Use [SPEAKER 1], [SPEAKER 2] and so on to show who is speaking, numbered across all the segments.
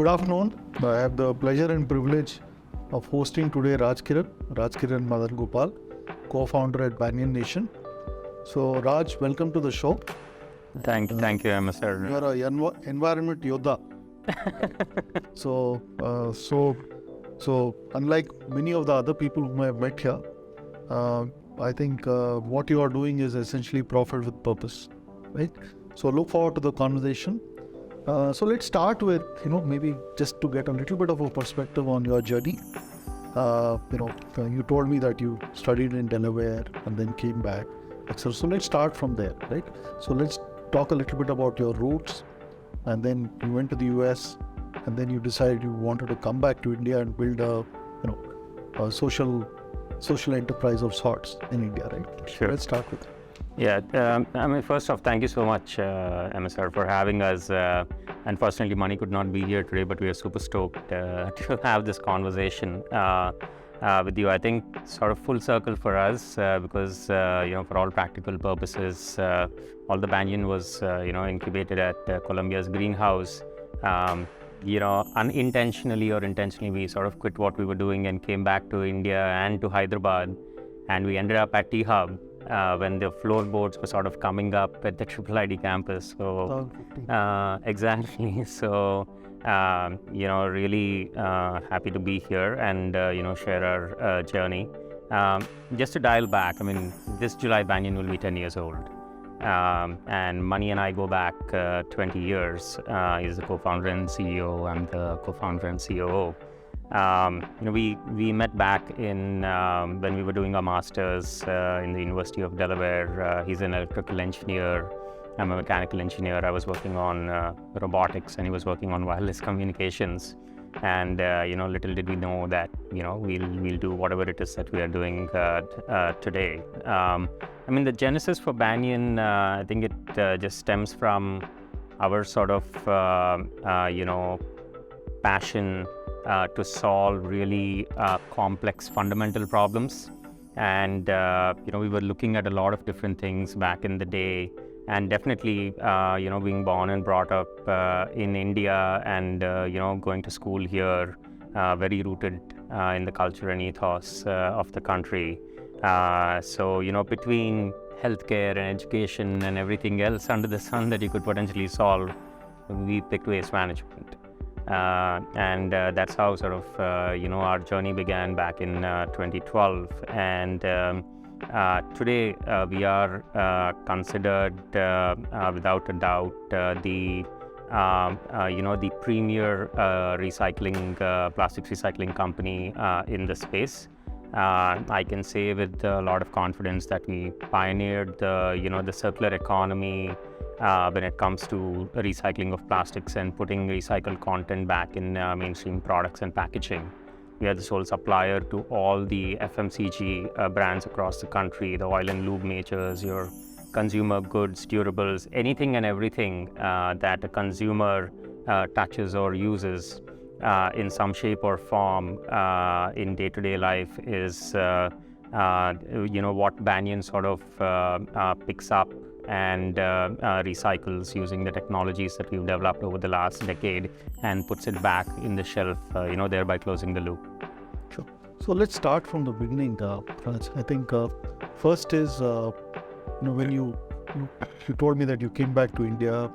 [SPEAKER 1] Good afternoon. I have the pleasure and privilege of hosting today Rajkiran Madangopal, co-founder at Banyan Nation. So Raj, welcome to the show.
[SPEAKER 2] Thank you,
[SPEAKER 1] You are an environment yodha. So unlike many of the other people whom I have met here, I think what you are doing is essentially profit with purpose, right? So look forward to the conversation. So let's start with, maybe just to get a little bit of a perspective on your journey. You told me that you studied in Delaware and then came back, etc. So let's start from there, right? So let's talk a little bit about your roots, and then you went to the US, and then you decided you wanted to come back to India and build a social enterprise of sorts in India, right?
[SPEAKER 2] Sure.
[SPEAKER 1] Let's start with it.
[SPEAKER 2] Yeah, first off, thank you so much, MSR, for having us. Unfortunately, Mani could not be here today, but we are super stoked to have this conversation with you. I think sort of full circle for us because, for all practical purposes, all the Banyan was, incubated at Columbia's greenhouse. Unintentionally or intentionally, we sort of quit what we were doing and came back to India and to Hyderabad, and we ended up at T-Hub when the floorboards were sort of coming up at the IIID campus. So exactly. So really happy to be here and share our journey. Just to dial back, this July Banyan will be 10 years old. And Mani and I go back 20 years. He's the co-founder and CEO. I'm the co-founder and COO. We met back in when we were doing our masters in the University of Delaware. He's an electrical engineer. I'm a mechanical engineer. I was working on robotics, and he was working on wireless communications. And little did we know that we'll do whatever it is that we are doing today. The genesis for Banyan, I think it just stems from our sort of passion to solve really complex fundamental problems. And we were looking at a lot of different things back in the day. And definitely, being born and brought up in India and, going to school here, very rooted in the culture and ethos of the country. So, between healthcare and education and everything else under the sun that you could potentially solve, we picked waste management. And that's how sort of, our journey began back in 2012. And today, we are considered, without a doubt, the premier plastics recycling company in the space. I can say with a lot of confidence that we pioneered the circular economy when it comes to recycling of plastics and putting recycled content back in mainstream products and packaging. We are the sole supplier to all the FMCG brands across the country, the oil and lube majors, your consumer goods, durables, anything and everything that a consumer touches or uses in some shape or form in day-to-day life is what Banyan sort of picks up and recycles using the technologies that we've developed over the last decade and puts it back in the shelf, thereby closing the loop.
[SPEAKER 1] Sure. So let's start from the beginning, Raj. I think first is, when you told me that you came back to India,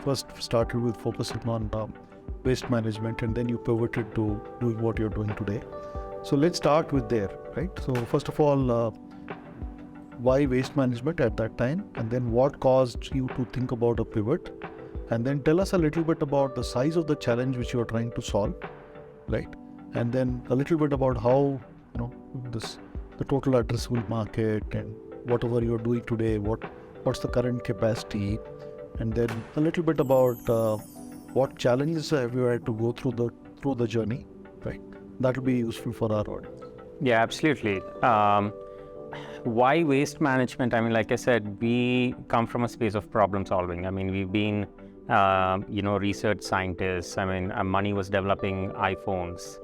[SPEAKER 1] first started with focusing on waste management, and then you pivoted to doing what you're doing today. So let's start with there, right? So first of all, why waste management at that time, and then what caused you to think about a pivot, and then tell us a little bit about the size of the challenge which you are trying to solve, right? And then a little bit about how the total addressable market and whatever you're doing today, what's the current capacity, and then a little bit about what challenges have you had to go through the journey, right? That will be useful for our audience.
[SPEAKER 2] Yeah, absolutely. Why waste management? Like I said, we come from a space of problem solving. We've been, research scientists. Mani was developing iPhones.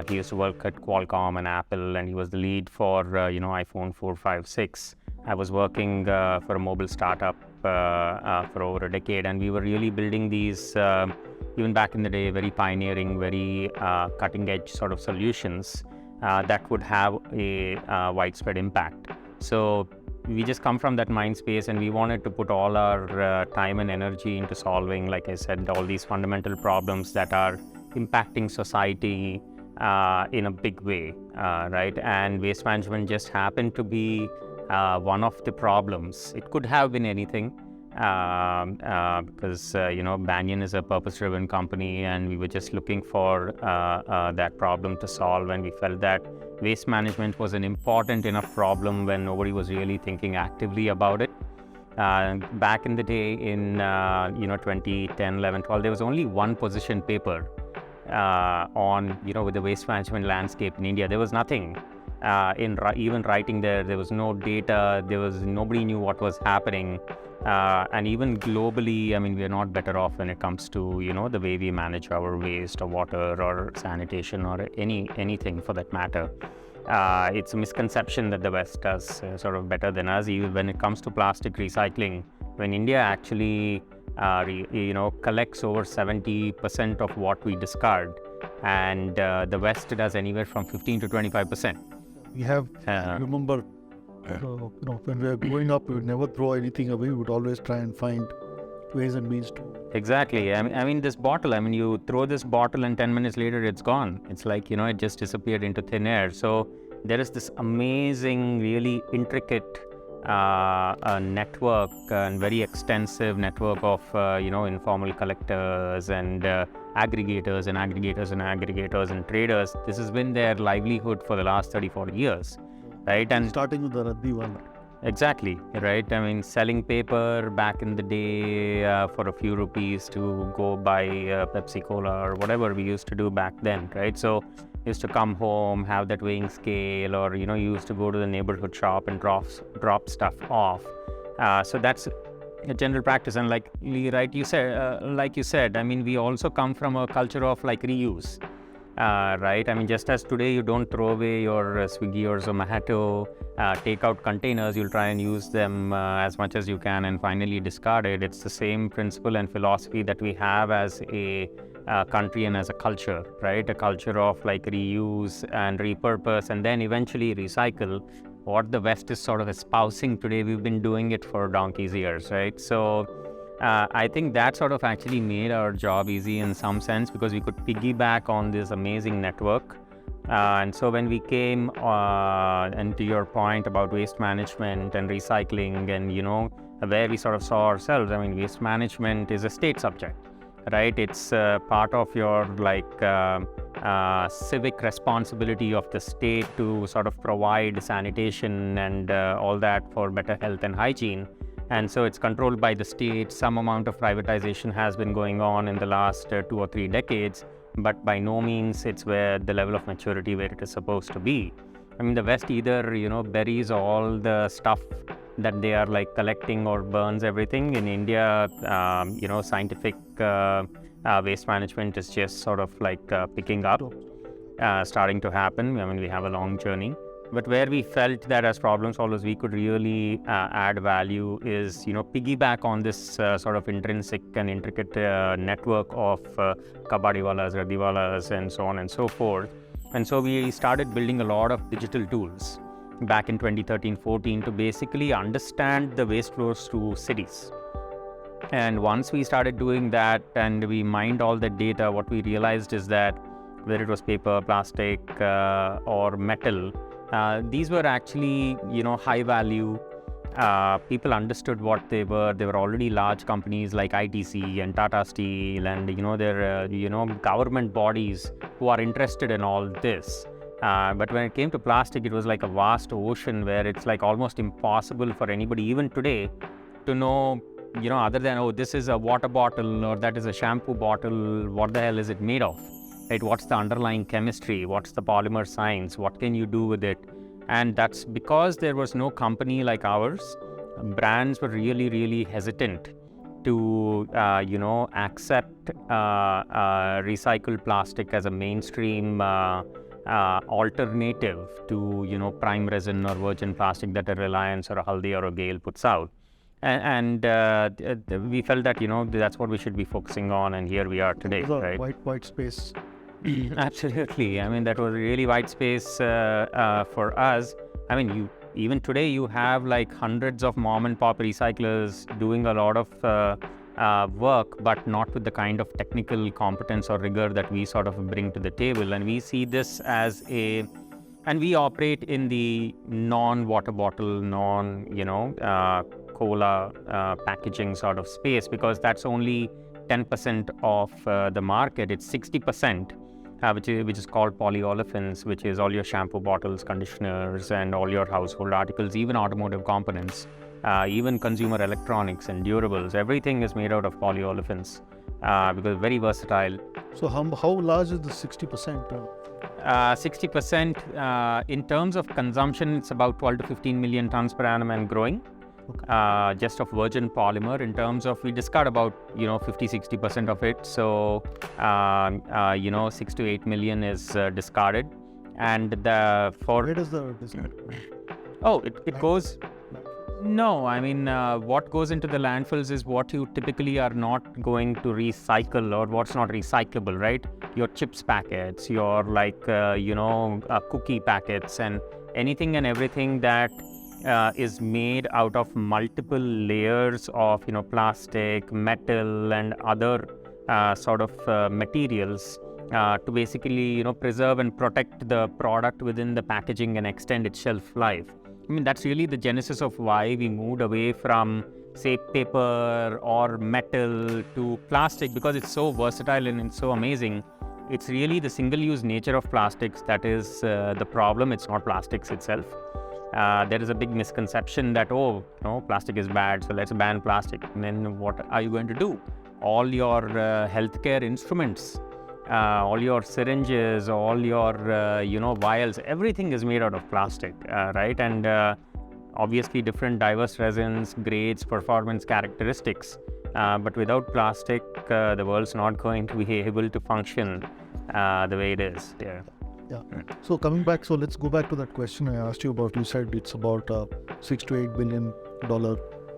[SPEAKER 2] He used to work at Qualcomm and Apple, and he was the lead for, iPhone 4, 5, 6. I was working for a mobile startup for over a decade, and we were really building these even back in the day, very pioneering, very cutting edge sort of solutions that would have a widespread impact. So we just come from that mind space, and we wanted to put all our time and energy into solving, like I said, all these fundamental problems that are impacting society in a big way, right? And waste management just happened to be one of the problems. It could have been anything, because Banyan is a purpose-driven company, and we were just looking for that problem to solve, and we felt that waste management was an important enough problem when nobody was really thinking actively about it. Back in the day, in 2010, 11, 12, there was only one position paper on with the waste management landscape in India. There was nothing. Even writing there was no data. Nobody knew what was happening, and even globally, I mean, we are not better off when it comes to the way we manage our waste or water or sanitation or anything for that matter. It's a misconception that the West does sort of better than us. Even when it comes to plastic recycling, when India actually collects over 70% of what we discard, and the West does anywhere from 15 to 25%.
[SPEAKER 1] We have, remember, when we were growing up, we would never throw anything away. We would always try and find ways and means to.
[SPEAKER 2] Exactly. I mean, this bottle, you throw this bottle and 10 minutes later, it's gone. It's like, it just disappeared into thin air. So there is this amazing, really intricate network and very extensive network of, informal collectors and aggregators and aggregators and aggregators and traders. This has been their livelihood for the last 30, 40 years, right? And
[SPEAKER 1] starting with the Raddi Wala.
[SPEAKER 2] Exactly, right? I mean, selling paper back in the day for a few rupees to go buy Pepsi Cola or whatever we used to do back then, right? So used to come home, have that weighing scale, or you used to go to the neighborhood shop and drop stuff off. So that's a general practice. And like you said, I mean, we also come from a culture of like reuse. Right? I mean, just as today you don't throw away your Swiggy or Zomato takeout containers, you'll try and use them as much as you can and finally discard it. It's the same principle and philosophy that we have as a country and as a culture, right? A culture of like reuse and repurpose and then eventually recycle. What the West is sort of espousing today, we've been doing it for donkey's years, right? So I think that sort of actually made our job easy in some sense because we could piggyback on this amazing network. And so when we came, and to your point about waste management and recycling and, where we sort of saw ourselves, I mean, waste management is a state subject, right? It's part of your civic responsibility of the state to sort of provide sanitation and all that for better health and hygiene. And so it's controlled by the state. Some amount of privatization has been going on in the last 2 or 3 decades, but by no means it's where the level of maturity where it is supposed to be. I mean, the West either, buries all the stuff that they are like collecting or burns everything. In India, scientific waste management is just sort of like picking up, starting to happen. I mean, we have a long journey. But where we felt that as problem solvers, we could really add value is, piggyback on this sort of intrinsic and intricate network of kabadiwalas, raddiwalas, and so on and so forth. And so we started building a lot of digital tools back in 2013-14 to basically understand the waste flows to cities. And once we started doing that and we mined all the data, what we realized is that whether it was paper, plastic, or metal, these were actually, high value. People understood what they were. They were already large companies like ITC and Tata Steel and, their, government bodies who are interested in all this. But when it came to plastic, it was like a vast ocean where it's like almost impossible for anybody, even today, to know, other than, oh, this is a water bottle or that is a shampoo bottle, what the hell is it made of? Right? What's the underlying chemistry? What's the polymer science? What can you do with it? And that's because there was no company like ours. Brands were really, really hesitant to, accept recycled plastic as a mainstream alternative to, prime resin or virgin plastic that a Reliance or a Haldi or a Gale puts out. We felt that that's what we should be focusing on, and here we are today,
[SPEAKER 1] It was a
[SPEAKER 2] right?
[SPEAKER 1] white space.
[SPEAKER 2] Absolutely. I mean, that was really wide space for us. I mean, even today you have like hundreds of mom and pop recyclers doing a lot of work, but not with the kind of technical competence or rigor that we sort of bring to the table. And we see this as and we operate in the non-water bottle, cola packaging sort of space, because that's only 10% of the market. It's 60%. Which is called polyolefins, which is all your shampoo bottles, conditioners, and all your household articles, even automotive components, even consumer electronics and durables. Everything is made out of polyolefins because very versatile.
[SPEAKER 1] So how large is the 60%?
[SPEAKER 2] 60% in terms of consumption, it's about 12 to 15 million tons per annum and growing. Okay. Just of virgin polymer. In terms of, we discard about 50-60% of it, so 6 to 8 million is discarded. And
[SPEAKER 1] where does the discard?
[SPEAKER 2] It goes. No, I mean, what goes into the landfills is what you typically are not going to recycle, or what's not recyclable, right? Your chips packets, your cookie packets, and anything and everything that is made out of multiple layers of plastic, metal, and other sort of materials to basically preserve and protect the product within the packaging and extend its shelf life. I mean, that's really the genesis of why we moved away from, say, paper or metal to plastic, because it's so versatile and it's so amazing. It's really the single-use nature of plastics that is the problem. It's not plastics itself. There is a big misconception that, plastic is bad, so let's ban plastic. And then what are you going to do? All your healthcare instruments, all your syringes, all your, vials, everything is made out of plastic, right? And obviously different diverse resins, grades, performance characteristics. But without plastic, the world's not going to be able to function the way it is. Yeah.
[SPEAKER 1] So coming back, so let's go back to that question I asked you about. You said it's about $6 to $8 billion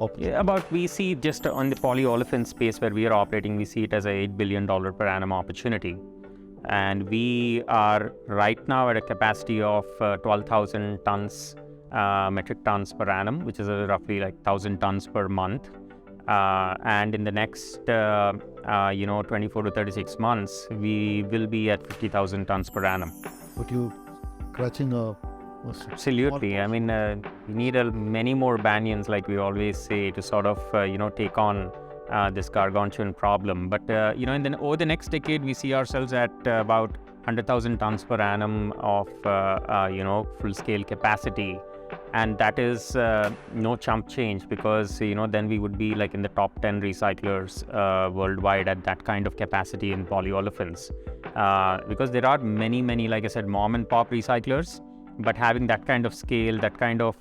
[SPEAKER 1] opportunity.
[SPEAKER 2] Yeah, we see just on the polyolefin space where we are operating, we see it as a $8 billion per annum opportunity. And we are right now at a capacity of 12,000 tons, metric tons per annum, which is roughly like 1,000 tons per month. And in the next 24 to 36 months, we will be at 50,000 tons per annum.
[SPEAKER 1] But you scratching a
[SPEAKER 2] Absolutely. I mean, we need many more Banyans, like we always say, to sort of take on this gargantuan problem. But over the next decade, we see ourselves at about 100,000 tons per annum of full-scale capacity. And that is no chump change, because then we would be like in the top 10 recyclers worldwide at that kind of capacity in polyolefins. Because there are many, like I said, mom and pop recyclers, but having that kind of scale, that kind of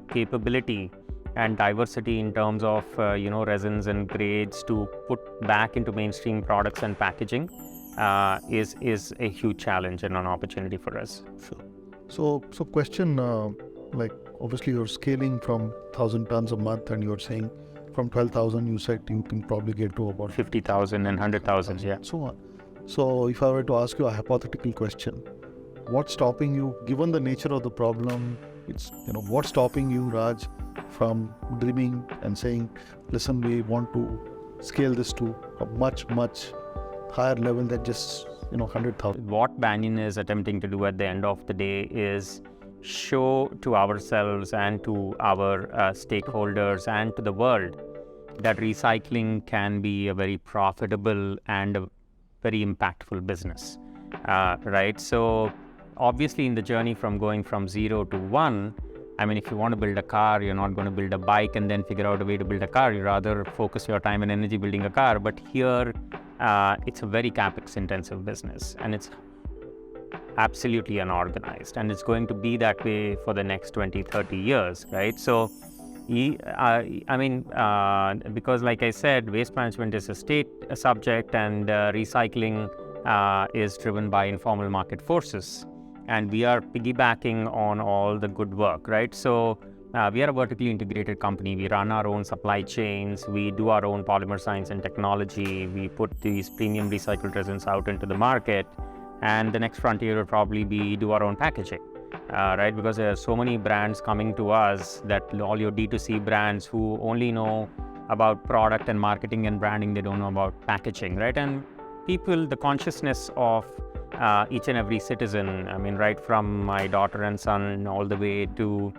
[SPEAKER 2] capability and diversity in terms of resins and grades to put back into mainstream products and packaging is a huge challenge and an opportunity for us.
[SPEAKER 1] Sure. So question, like obviously you're scaling from 1,000 tons a month, and you're saying from 12,000 you said you can probably get to about
[SPEAKER 2] 50,000 and 100,000, yeah.
[SPEAKER 1] So on. So if I were to ask you a hypothetical question, what's stopping you, given the nature of the problem, what's stopping you, Raj, from dreaming and saying, listen, we want to scale this to a much higher level than just 100,000?
[SPEAKER 2] What Banyan is attempting to do at the end of the day is show to ourselves and to our stakeholders and to the world that recycling can be a very profitable and a very impactful business, right? So obviously in the journey from going from 0 to 1, I mean, if you want to build a car, you're not going to build a bike and then figure out a way to build a car. You rather focus your time and energy building a car. But here, it's a very capex intensive business, and it's absolutely unorganized, and it's going to be that way for the next 20-30 years, right? So because like I said, waste management is a state subject, and recycling is driven by informal market forces, and we are piggybacking on all the good work, right? So we are a vertically integrated company. We run our own supply chains. We do our own polymer science and technology. We put these premium recycled resins out into the market. And the next frontier will probably be do our own packaging, right? Because there are so many brands coming to us, that all your D2C brands who only know about product and marketing and branding, they don't know about packaging, right? And people, the consciousness of each and every citizen, I mean, right from my daughter and son all the way to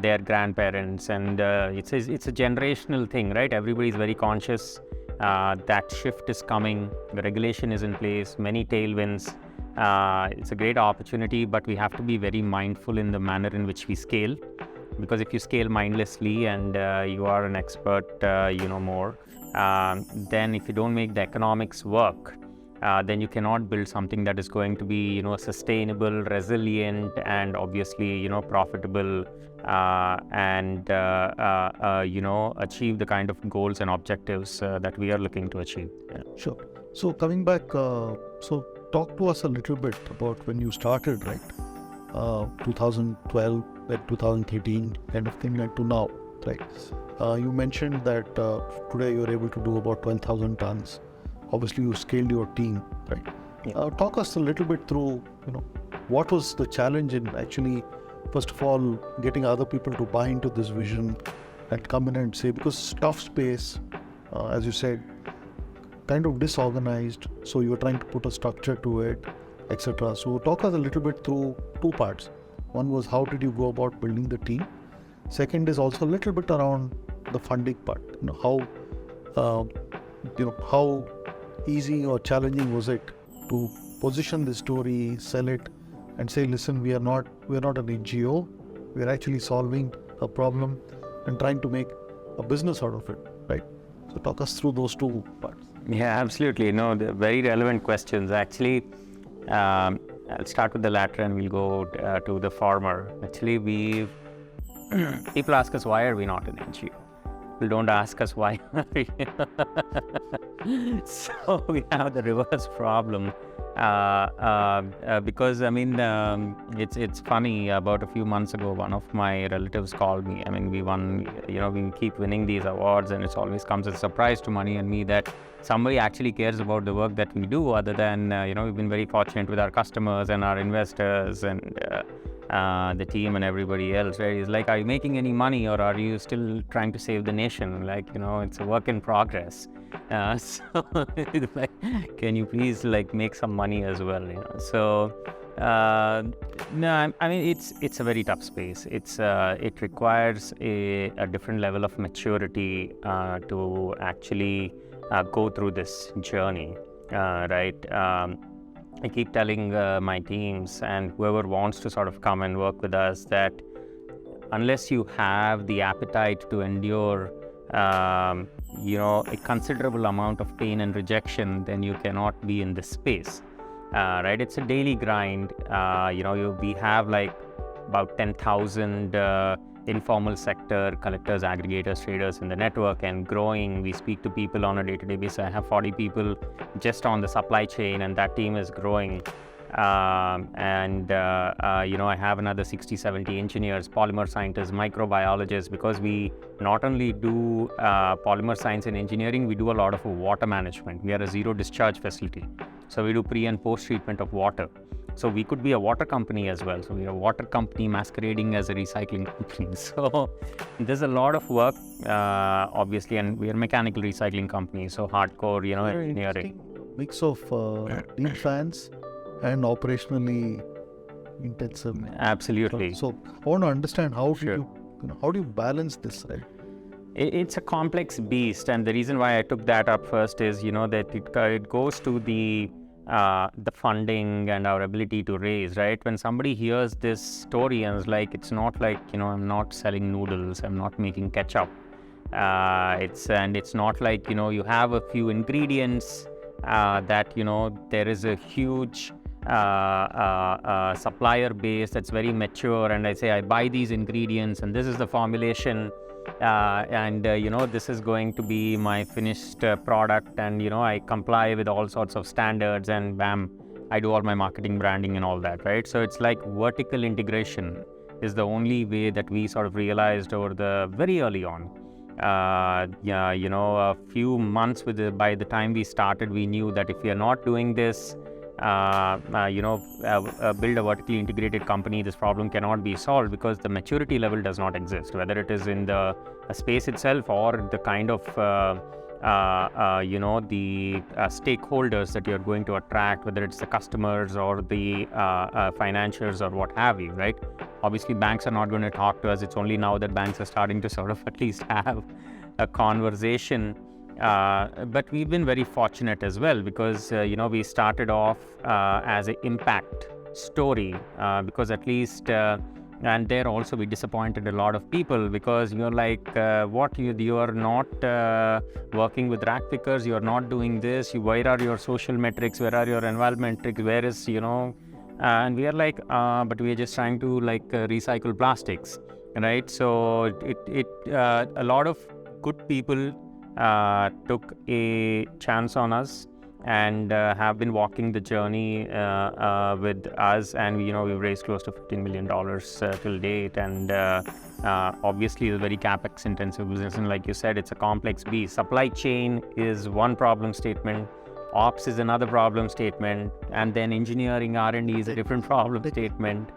[SPEAKER 2] their grandparents, and it's a generational thing, right? Everybody's very conscious that shift is coming. The regulation is in place, many tailwinds. It's a great opportunity, but we have to be very mindful in the manner in which we scale, because if you scale mindlessly and you are an expert, you know more, then if you don't make the economics work, then you cannot build something that is going to be sustainable, resilient, and obviously profitable, and achieve the kind of goals and objectives that we are looking to achieve. Yeah.
[SPEAKER 1] Sure. So coming back, so talk to us a little bit about when you started, right? 2012, like 2013 kind of thing, like to now, right? You mentioned that today you're able to do about 12,000 tons. Obviously, you scaled your team, right?
[SPEAKER 2] Yeah.
[SPEAKER 1] Talk us a little bit through, what was the challenge in actually, first of all, getting other people to buy into this vision and come in and say, because it's tough space, as you said, kind of disorganized, so you're trying to put a structure to it, etc. So talk us a little bit through two parts. One was how did you go about building the team? Second is also a little bit around the funding part. How easy or challenging was it to position the story, sell it, and say, listen, we're not an NGO, we're actually solving a problem and trying to make a business out of it, right? So talk us through those two parts.
[SPEAKER 2] Yeah, absolutely. No, they're very relevant questions. Actually, I'll start with the latter and we'll go to the former. Actually, people ask us, why are we not an NGO? People don't ask us why. So we have the reverse problem. Because it's funny. About a few months ago, one of my relatives called me. We won. We keep winning these awards, and it always comes as a surprise to Mani and me that somebody actually cares about the work that we do. Other than we've been very fortunate with our customers and our investors and the team and everybody else. Right? It's like, are you making any money, or are you still trying to save the nation? It's a work in progress. So like, can you please make some money as well? So no, it's a very tough space. It requires a different level of maturity to actually go through this journey, right? I keep telling my teams and whoever wants to sort of come and work with us that unless you have the appetite to endure a considerable amount of pain and rejection, then you cannot be in this space, right? It's a daily grind. We have about 10,000 informal sector collectors, aggregators, traders in the network, and growing. We speak to people on a day-to-day basis. I have 40 people just on the supply chain, and that team is growing. I have another 60-70 engineers, polymer scientists, microbiologists, because we not only do polymer science and engineering, we do a lot of water management. We are a zero discharge facility, so we do pre and post treatment of water. So we could be a water company as well. So we're a water company masquerading as a recycling company. So there's a lot of work, obviously, and we're a mechanical recycling company. So hardcore, engineering.
[SPEAKER 1] Mix of deep science and operationally intensive.
[SPEAKER 2] Absolutely.
[SPEAKER 1] So I want to understand how do you balance this, right?
[SPEAKER 2] It's a complex beast, and the reason why I took that up first is that it goes to the funding and our ability to raise, right? When somebody hears this story and it's not like I'm not selling noodles, I'm not making ketchup. It's not like you have a few ingredients that there is a huge supplier base that's very mature, and I say I buy these ingredients and this is the formulation, this is going to be my finished product, and I comply with all sorts of standards, and bam, I do all my marketing, branding and all that, right? So it's like vertical integration is the only way that we sort of realized over the very early on. A few months by the time we started, we knew that if we are not doing this, build a vertically integrated company, this problem cannot be solved because the maturity level does not exist, whether it is in the space itself or the kind of the stakeholders that you're going to attract, whether it's the customers or the financiers or what have you, right? Obviously, banks are not going to talk to us. It's only now that banks are starting to sort of at least have a conversation. But we've been very fortunate as well because, we started off as an impact story because at least, and there also we disappointed a lot of people because you're like, you are not working with rack pickers, you're not doing this, where are your social metrics, where are your environment metrics, where is, and we are like, but we are just trying to recycle plastics, right? So a lot of good people took a chance on us and have been walking the journey with us, and we've raised close to $15 million till date, and obviously it's a very capex intensive business, and like you said, it's a complex beast. Supply chain is one problem statement, ops is another problem statement, and then engineering R&D is a different problem statement.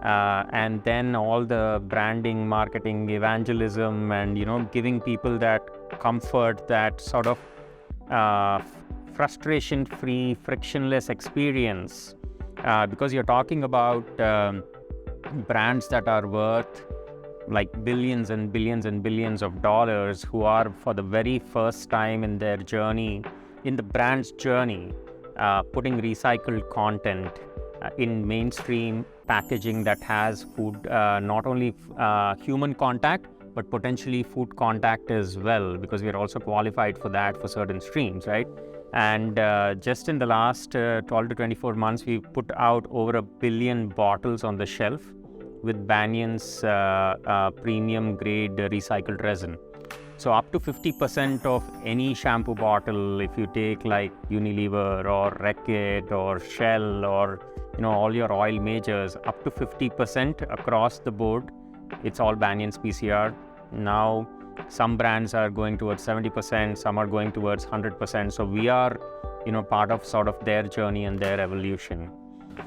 [SPEAKER 2] And then all the branding, marketing, evangelism, and giving people that comfort, that sort of frustration-free, frictionless experience, because you're talking about brands that are worth like billions and billions and billions of dollars, who are for the very first time in their journey, in the brand's journey, putting recycled content in mainstream packaging that has food, not only human contact, but potentially food contact as well, because we are also qualified for that for certain streams, right? And just in the last 12 to 24 months, we've put out over 1 billion bottles on the shelf with Banyan's premium grade recycled resin. So up to 50% of any shampoo bottle, if you take like Unilever or Reckitt or Shell or all your oil majors, up to 50% across the board, it's all Banyan's PCR. Now, some brands are going towards 70%, some are going towards 100%. So we are, part of sort of their journey and their evolution.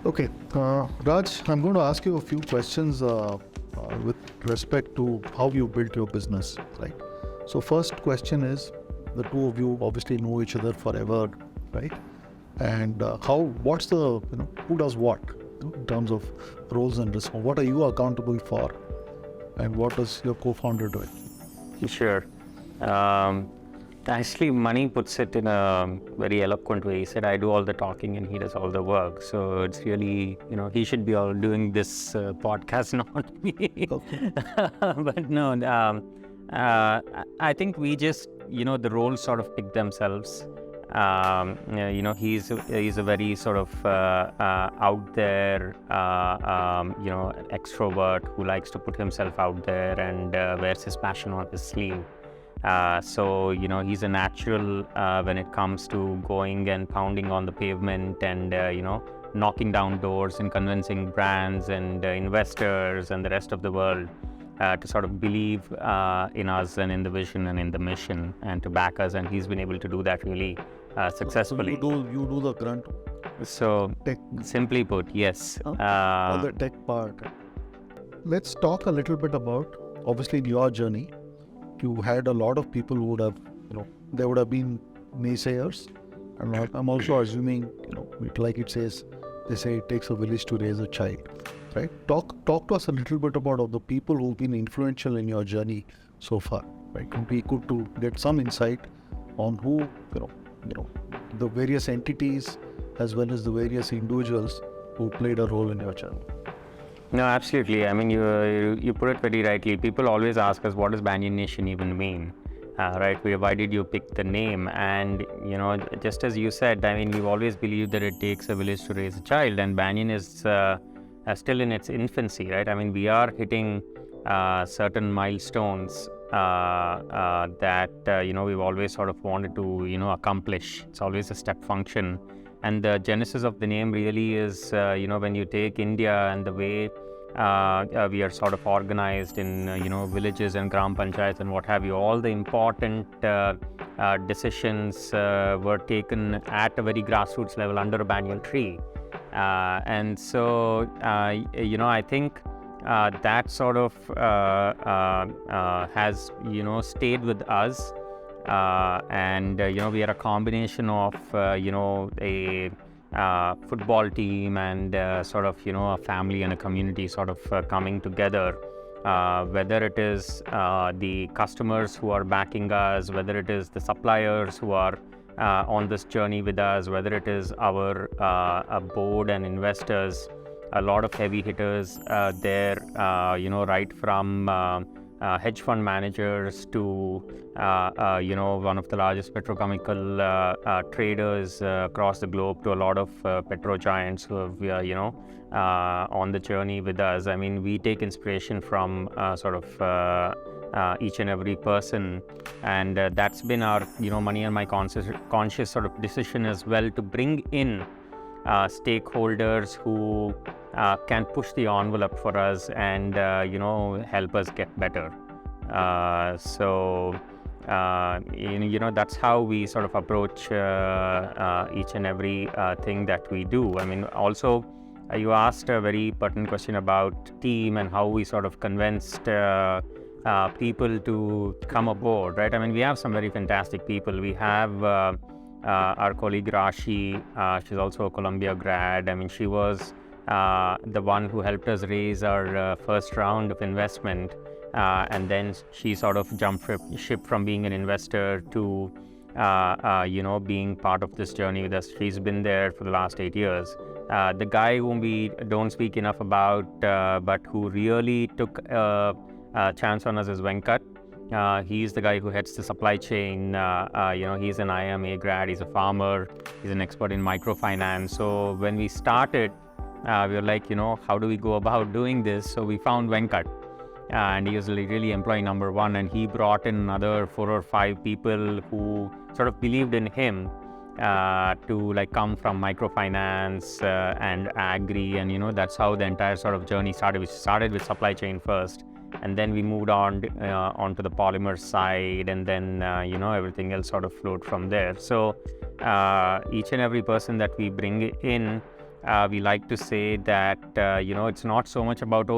[SPEAKER 1] Okay, Raj, I'm going to ask you a few questions with respect to how you built your business, right? So first question is, the two of you obviously know each other forever, right? And what's the, who does what in terms of roles and responsibilities? What are you accountable for? And what is your co-founder doing?
[SPEAKER 2] Sure. Actually, Mani puts it in a very eloquent way. He said, I do all the talking and he does all the work. So it's really, he should be all doing this podcast, not me. Okay. But no, I think we just, the roles sort of pick themselves. He's a very sort of out there, extrovert who likes to put himself out there and wears his passion on his sleeve. So he's a natural when it comes to going and pounding on the pavement and knocking down doors and convincing brands and investors and the rest of the world to sort of believe in us and in the vision and in the mission and to back us, and he's been able to do that really successfully.
[SPEAKER 1] So you do the grunt.
[SPEAKER 2] So
[SPEAKER 1] tech.
[SPEAKER 2] Simply put, yes.
[SPEAKER 1] All the tech part. Let's talk a little bit about, obviously in your journey, you had a lot of people who would have, there would have been naysayers. And I'm also assuming, like it says, they say it takes a village to raise a child, right? Talk to us a little bit about the people who've been influential in your journey so far, right? It would be good to get some insight on who, the various entities as well as the various individuals who played a role in your journey.
[SPEAKER 2] No, absolutely. I mean, you put it very rightly. People always ask us, what does Banyan Nation even mean? Right? Why did you pick the name? And, just as you said, I mean, we've always believed that it takes a village to raise a child, and Banyan is still in its infancy, right? I mean, we are hitting certain milestones that, we've always sort of wanted to, accomplish. It's always a step function. And the genesis of the name really is, when you take India and the way We are sort of organized in villages and gram panchayats and what have you. All the important decisions were taken at a very grassroots level under a banyan tree. And so, I think that sort of has, stayed with us. And we are a combination of, a football team and sort of, a family and a community sort of coming together. Whether it is the customers who are backing us, whether it is the suppliers who are on this journey with us, whether it is our board and investors, a lot of heavy hitters there, right from hedge fund managers to, one of the largest petrochemical traders across the globe, to a lot of petro giants who have, on the journey with us. I mean, we take inspiration from sort of each and every person, and that's been our, money and my conscious sort of decision as well, to bring in stakeholders who can push the envelope for us and help us get better. So that's how we sort of approach each and every thing that we do. I mean, also you asked a very pertinent question about team and how we sort of convinced people to come aboard, right? I mean, we have some very fantastic people. We have our colleague Rashi. She's also a Columbia grad. I mean, she was the one who helped us raise our first round of investment, and then she sort of jumped ship from being an investor to being part of this journey with us. She's been there for the last 8 years. The guy whom we don't speak enough about, but who really took a chance on us, is Venkat. He's the guy who heads the supply chain. He's an IMA grad, he's a farmer, he's an expert in microfinance. So when we started, we were like, how do we go about doing this? So we found Venkat, and he was really employee number one, and he brought in another 4 or 5 people who sort of believed in him to come from microfinance and agri, and that's how the entire sort of journey started. We started with supply chain first, and then we moved on onto the polymer side, and then everything else sort of flowed from there. So each and every person that we bring in, we like to say that it's not so much about,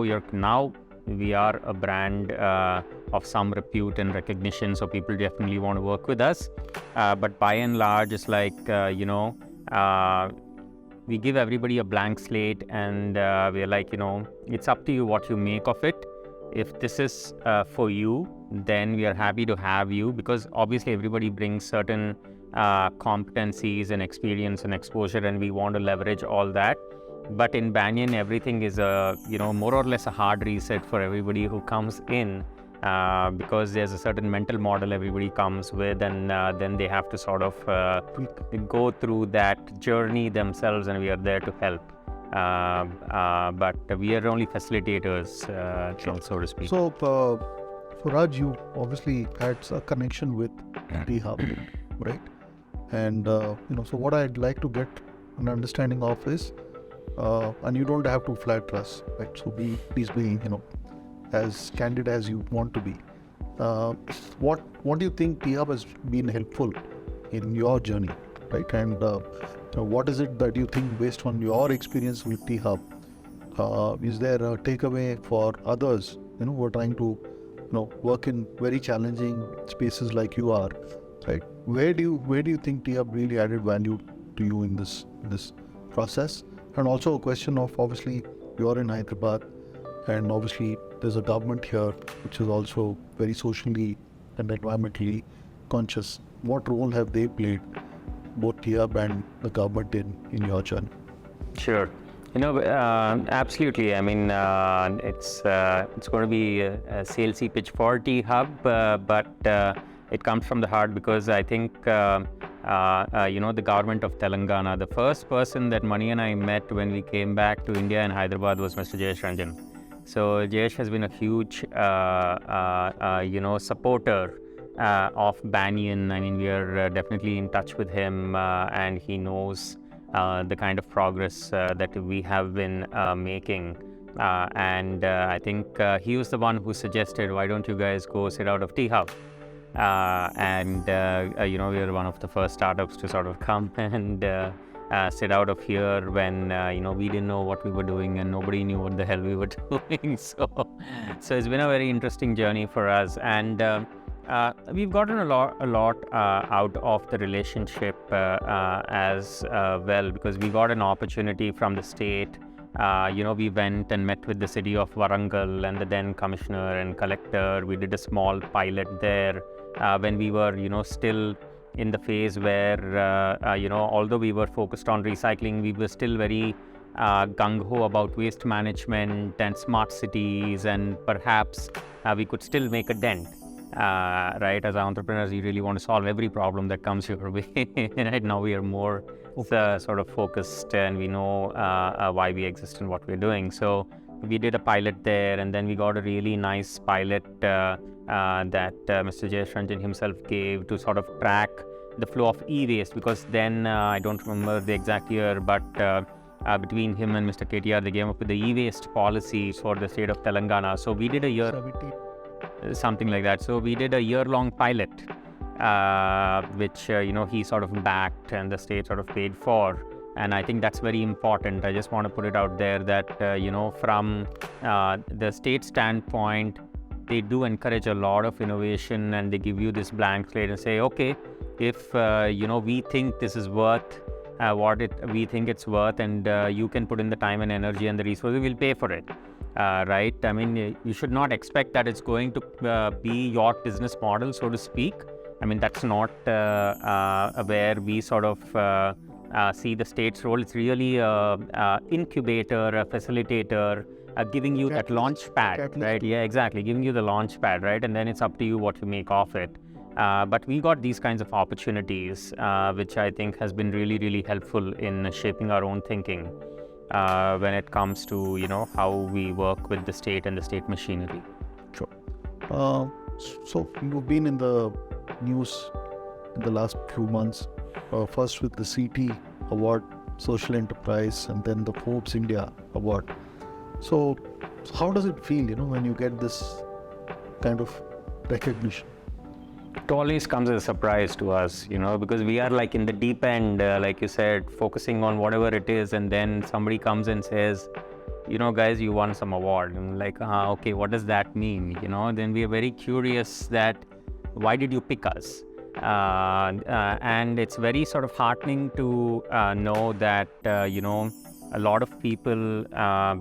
[SPEAKER 2] we are a brand of some repute and recognition, so people definitely want to work with us. But by and large, it's like, we give everybody a blank slate, and we're like, it's up to you what you make of it. If this is for you, then we are happy to have you, because obviously everybody brings certain competencies and experience and exposure, and we want to leverage all that. But in Banyan, everything is more or less a hard reset for everybody who comes in, because there's a certain mental model everybody comes with, and then they have to sort of go through that journey themselves, and we are there to help. But we are only facilitators, so to speak.
[SPEAKER 1] So Raj, you obviously had a connection with T-Hub, right? And so what I'd like to get an understanding of is, and you don't have to flatter us, right? So please be, as candid as you want to be. What do you think T-Hub has been helpful in your journey, right? And what is it that you think, based on your experience with T-Hub, is there a takeaway for others, who are trying to, work in very challenging spaces like you are, right? Where do you think T-Hub really added value to you in this process? And also a question of, obviously, you're in Hyderabad, and obviously there's a government here which is also very socially and environmentally conscious. What role have they played, both T-Hub and the government, in your journey?
[SPEAKER 2] Sure. Absolutely. I mean, it's going to be a salesy pitch for T-Hub, but it comes from the heart, because I think, the government of Telangana, the first person that Mani and I met when we came back to India and Hyderabad was Mr. Jayesh Ranjan. So Jayesh has been a huge, supporter of Banyan. I mean, we are definitely in touch with him, and he knows the kind of progress that we have been making. And I think he was the one who suggested, why don't you guys go sit out of T-Hub? We were one of the first startups to sort of come and sit out of here when we didn't know what we were doing and nobody knew what the hell we were doing. So it's been a very interesting journey for us, and we've gotten a lot out of the relationship as well, because we got an opportunity from the state. We went and met with the city of Warangal and the then commissioner and collector. We did a small pilot there when we were, still in the phase where, although we were focused on recycling, we were still very gung-ho about waste management and smart cities, and perhaps we could still make a dent. Right, as entrepreneurs, you really want to solve every problem that comes your way. Right now, we are more sort of focused, and we know why we exist and what we're doing. So we did a pilot there, and then we got a really nice pilot that Mr. Jayesh Ranjan himself gave to sort of track the flow of e-waste, because then I don't remember the exact year, but between him and Mr. KTR, they came up with the e-waste policy for the state of Telangana. So we did a year.
[SPEAKER 1] 17.
[SPEAKER 2] Something like that. So we did a year-long pilot, which he sort of backed and the state sort of paid for. And I think that's very important. I just want to put it out there that from the state standpoint, they do encourage a lot of innovation, and they give you this blank slate and say, okay, if we think this is worth what we think it's worth, and you can put in the time and energy and the resources, we'll pay for it. Right? I mean, you should not expect that it's going to be your business model, so to speak. I mean, that's not where we sort of see the state's role. It's really an incubator, a facilitator, giving you that launch pad, right? Yeah, exactly. Giving you the launch pad, right? And then it's up to you what you make of it. But we got these kinds of opportunities, which I think has been really, really helpful in shaping our own thinking when it comes to, how we work with the state and the state machinery.
[SPEAKER 1] Sure. So you've been in the news in the last few months, first with the CT Award, Social Enterprise, and then the Forbes India Award. So how does it feel, when you get this kind of recognition?
[SPEAKER 2] It always comes as a surprise to us, because we are like in the deep end, like you said, focusing on whatever it is, and then somebody comes and says, guys, you won some award. And like, okay, what does that mean? Then we are very curious that why did you pick us? And it's very sort of heartening to know that, a lot of people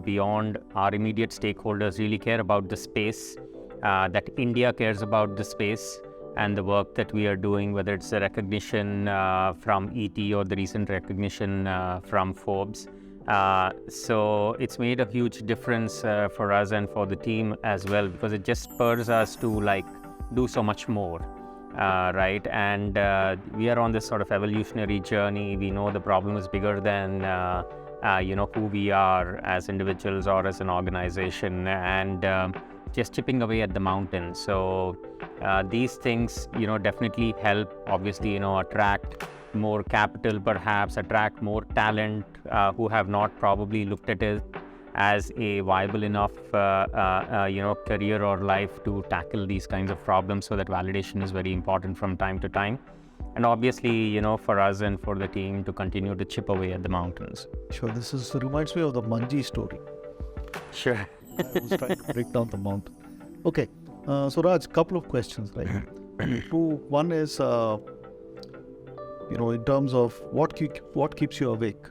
[SPEAKER 2] beyond our immediate stakeholders really care about the space, that India cares about the space and the work that we are doing, whether it's the recognition from ET or the recent recognition from Forbes. So it's made a huge difference for us and for the team as well, because it just spurs us to do so much more, right? And we are on this sort of evolutionary journey. We know the problem is bigger than who we are as individuals or as an organization, and just chipping away at the mountain. So these things, definitely help, obviously, attract more capital, perhaps attract more talent who have not probably looked at it as a viable enough, career or life to tackle these kinds of problems. So that validation is very important from time to time. And obviously, for us and for the team to continue to chip away at the mountains.
[SPEAKER 1] Sure, this reminds me of the Manji story.
[SPEAKER 2] Sure.
[SPEAKER 1] I was trying to break down the mountain. Okay, so Raj, couple of questions, right? One is, in terms of what keeps you awake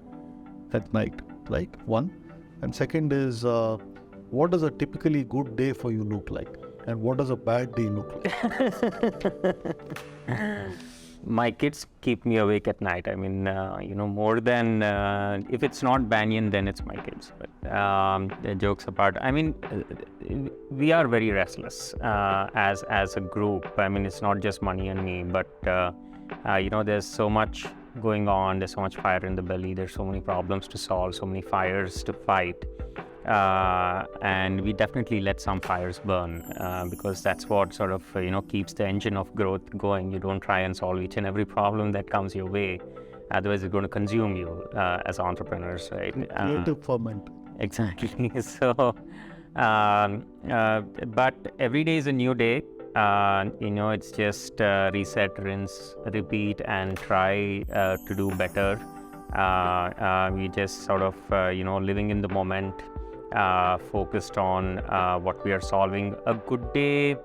[SPEAKER 1] at night, like one. And second is, what does a typically good day for you look like? And what does a bad day look like?
[SPEAKER 2] My kids keep me awake at night. I mean, more than, if it's not Banyan, then it's my kids. But jokes apart, I mean, we are very restless as a group. I mean, it's not just Mani and me, but, there's so much going on. There's so much fire in the belly. There's so many problems to solve, so many fires to fight. And we definitely let some fires burn because that's what sort of keeps the engine of growth going. You don't try and solve each and every problem that comes your way, otherwise it's going to consume you as entrepreneurs, right?
[SPEAKER 1] Creative ferment.
[SPEAKER 2] exactly. So, but every day is a new day. It's just reset, rinse, repeat, and try to do better. We just sort of, living in the moment, focused on what we are solving. A good day,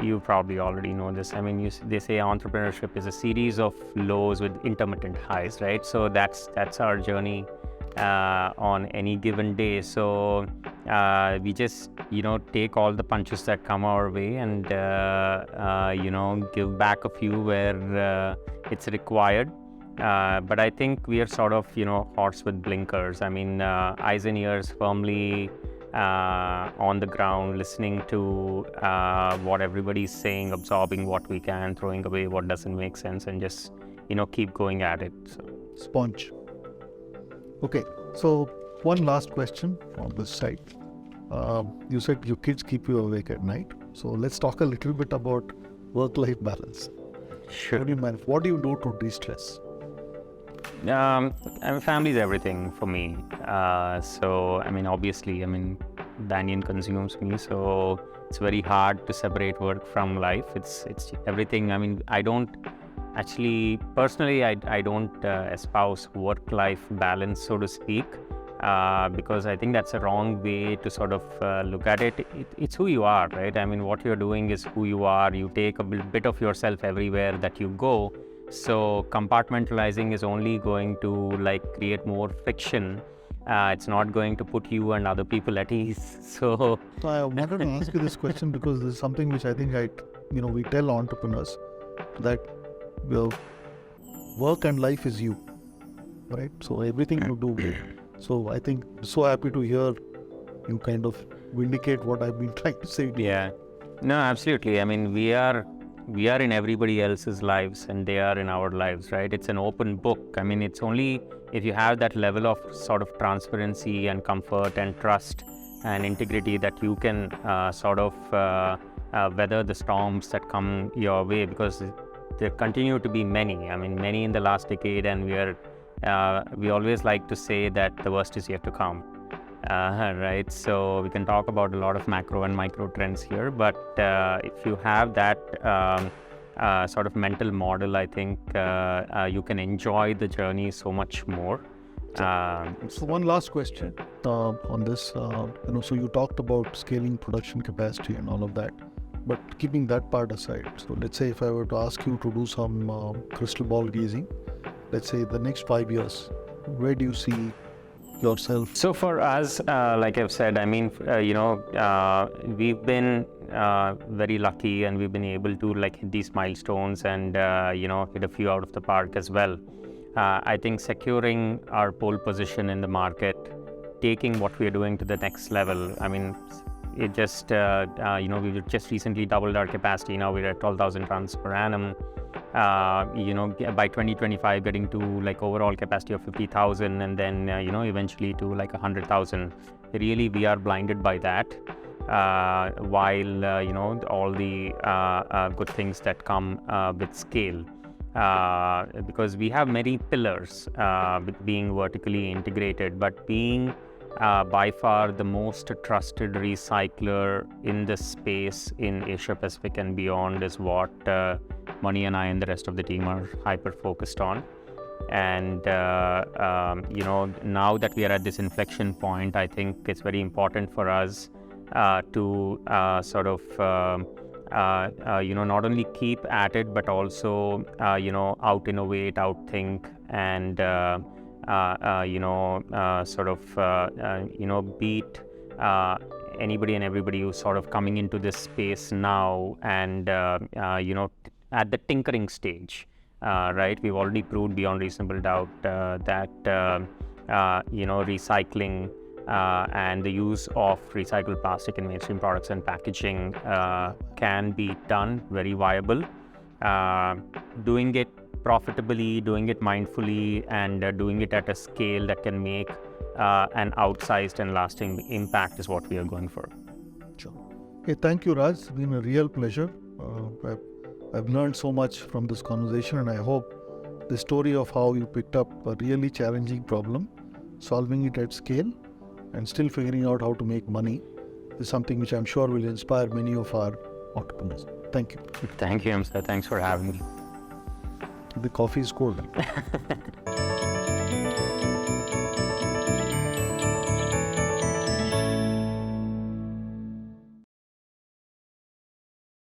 [SPEAKER 2] you probably already know this. I mean, they say entrepreneurship is a series of lows with intermittent highs, right? So that's our journey on any given day. So we just take all the punches that come our way and give back a few where it's required. But I think we are sort of horse with blinkers. I mean, eyes and ears firmly on the ground, listening to what everybody's saying, absorbing what we can, throwing away what doesn't make sense, and just keep going at it. So.
[SPEAKER 1] Sponge. Okay, so one last question from this side. You said your kids keep you awake at night. So let's talk a little bit about work-life balance.
[SPEAKER 2] Sure.
[SPEAKER 1] What do you do to de-stress?
[SPEAKER 2] Family is everything for me. So, obviously, Banyan consumes me, so it's very hard to separate work from life. It's everything. I don't actually, personally, I don't espouse work-life balance, so to speak, because I think that's a wrong way to sort of look at it. It's who you are, right? What you're doing is who you are. You take a bit of yourself everywhere that you go. So compartmentalizing is only going to create more friction. It's not going to put you and other people at ease. So
[SPEAKER 1] I wanted to ask you this question because this is something which I think we tell entrepreneurs that work and life is you, right? So everything you do. So I think so happy to hear you kind of vindicate what I've been trying to say.
[SPEAKER 2] Yeah, no, absolutely. We are in everybody else's lives and they are in our lives, right? It's an open book. It's only if you have that level of sort of transparency and comfort and trust and integrity that you can weather the storms that come your way, because there continue to be many. Many in the last decade, and we always like to say that the worst is yet to come. Right, so we can talk about a lot of macro and micro trends here, but if you have that sort of mental model, I think you can enjoy the journey so much more.
[SPEAKER 1] So one last question on this. So you talked about scaling production capacity and all of that, but keeping that part aside, so let's say if I were to ask you to do some crystal ball gazing, let's say the next 5 years, where do you see yourself?
[SPEAKER 2] So for us, like I've said, we've been very lucky, and we've been able to hit these milestones and hit a few out of the park as well. I think securing our pole position in the market, taking what we are doing to the next level. It just we've just recently doubled our capacity. Now we're at 12,000 tons per annum. By 2025 getting to overall capacity of 50,000, and then eventually to 100,000. Really, we are blinded by that, while all the good things that come with scale, because we have many pillars with being vertically integrated, but being by far the most trusted recycler in this space in Asia Pacific and beyond is what Mani and I and the rest of the team are hyper focused on. And now that we are at this inflection point, I think it's very important for us to sort of not only keep at it, but also out innovate, outthink, and beat anybody and everybody who's sort of coming into this space now, and at the tinkering stage, right? We've already proved beyond reasonable doubt that recycling and the use of recycled plastic in mainstream products and packaging can be done, very viable. Doing it profitably, doing it mindfully, and doing it at a scale that can make an outsized and lasting impact is what we are going for.
[SPEAKER 1] Sure. Okay, thank you, Raj. It's been a real pleasure. I've learned so much from this conversation, and I hope the story of how you picked up a really challenging problem solving it at scale, and still figuring out how to make money is something which I'm sure will inspire many of our entrepreneurs. Thank you.
[SPEAKER 2] Thank you, Amsa. Thanks for having me.
[SPEAKER 1] The coffee is cold.